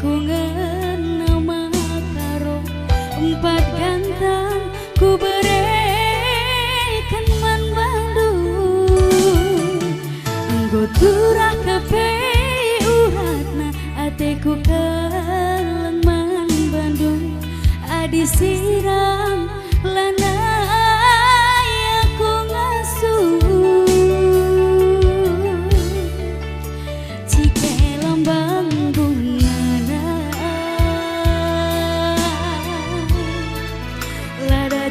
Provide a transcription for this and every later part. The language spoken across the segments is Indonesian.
ku ngenama karo empat ganteng ku berikan man Bandung nggo turah kepe uratna ateku keleng man Bandung adi siram lana aku ngasuh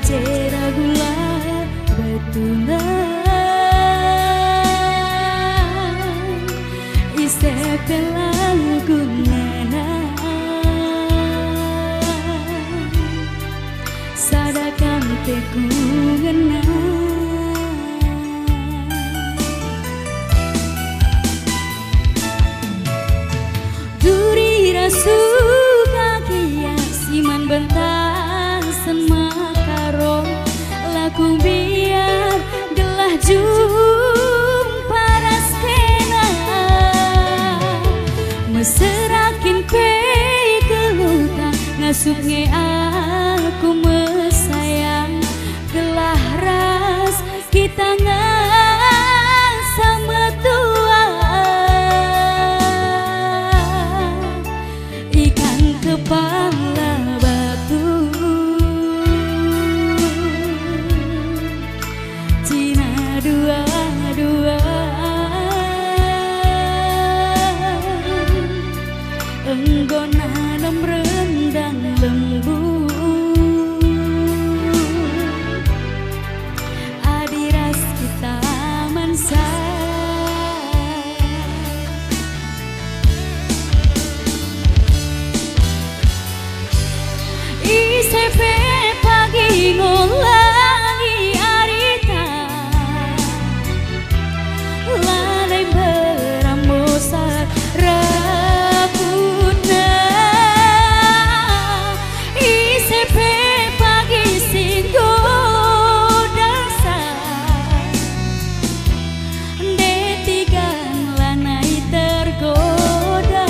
cera gula betulan isep lagu nana sadakan teku ngena duri rasuka kia siman bentang semakaro laku biar gelah jumpa raskena meserakin pe keluta ngasupnge aku mesayang gelah ras kita sama tua ikan kepala batu Cina dua-dua engkau nanam rendang lembu adiras kita mansa ICP pagi ngulangi arita lalai beramosar rakutna ICP pagi singgo dasar detigan lanai tergoda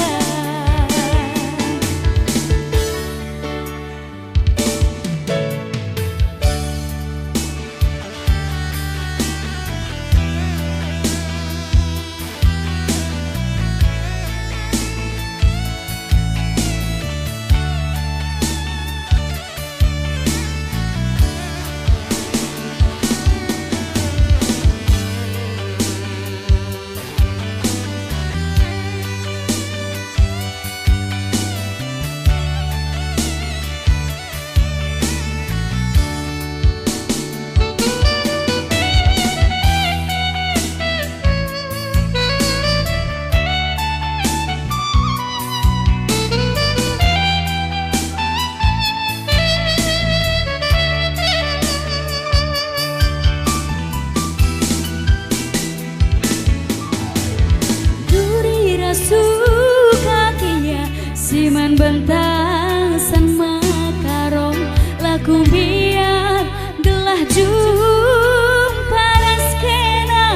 suka kia siman bentang san makarong laku biar gelah jumpa raskena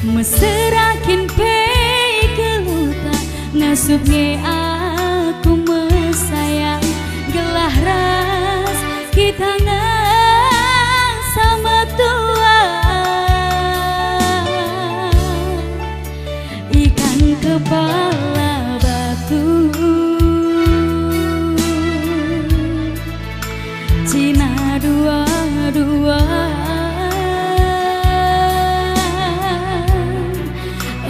meserakin pe keluta ngasupnge aku mesayang gelah ras kita sama tua ikan kepala batu Cina dua-dua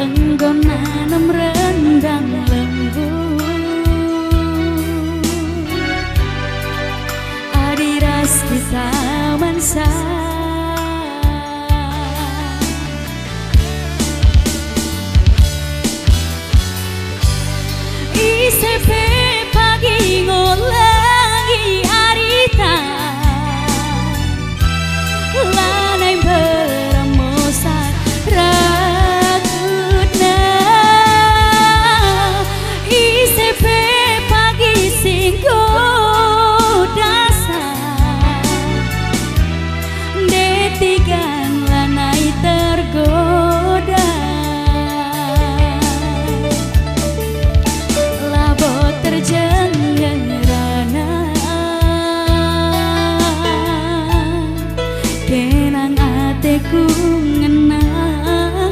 engkau nanam rendang lembu adiras kita mansa ICP pagi ngulangi arita lanai beramosar rakutna ICP pagi singgo dasar detigan lanai tergoda kenang ateku ngenang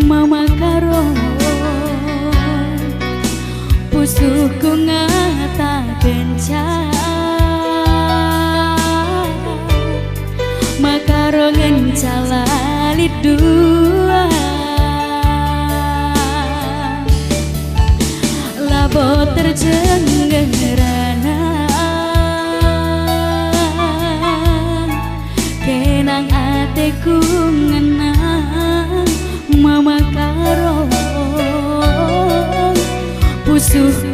mama karo pusuku ngata kencang makaro ngencalali dua labo terjenggerana kenang ateku ngenang mama karo pusuh